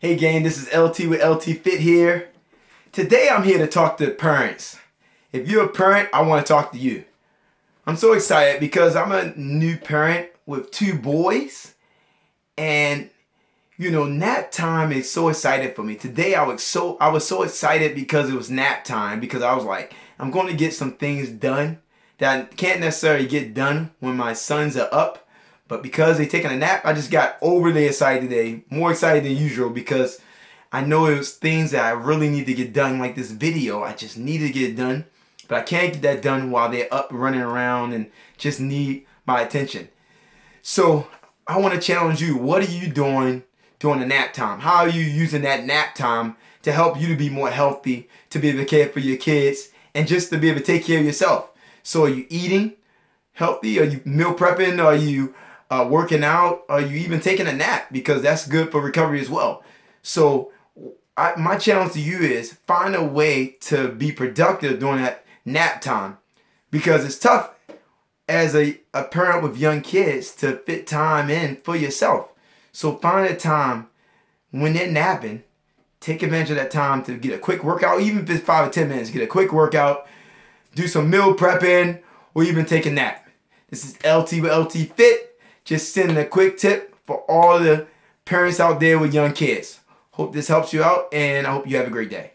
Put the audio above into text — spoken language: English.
Hey gang, this is LT with LT Fit here. Today I'm here to talk to parents. If you're a parent, I want to talk to you. I'm so excited because I'm a new parent with 2 boys, and nap time is so excited for me. Today I was so excited because it was nap time, because I was like, I'm going to get some things done that I can't necessarily get done when my sons are up. But because they're taking a nap, I just got overly excited today, more excited than usual, because I know it was things that I really need to get done, like this video. I just need to get it done, but I can't get that done while they're up running around and just need my attention. So I want to challenge you. What are you doing during the nap time? How are you using that nap time to help you to be more healthy, to be able to care for your kids, and just to be able to take care of yourself? So are you eating healthy? Are you meal prepping? Are you working out? Are you even taking a nap? Because that's good for recovery as well. So my challenge to you is find a way to be productive during that nap time, because it's tough as a parent with young kids to fit time in for yourself. So find a time when they're napping, take advantage of that time to get a quick workout, even if it's 5 or 10 minutes, get a quick workout, do some meal prepping, or even take a nap. This is LT with LT Fit. Just sending a quick tip for all the parents out there with young kids. Hope this helps you out, and I hope you have a great day.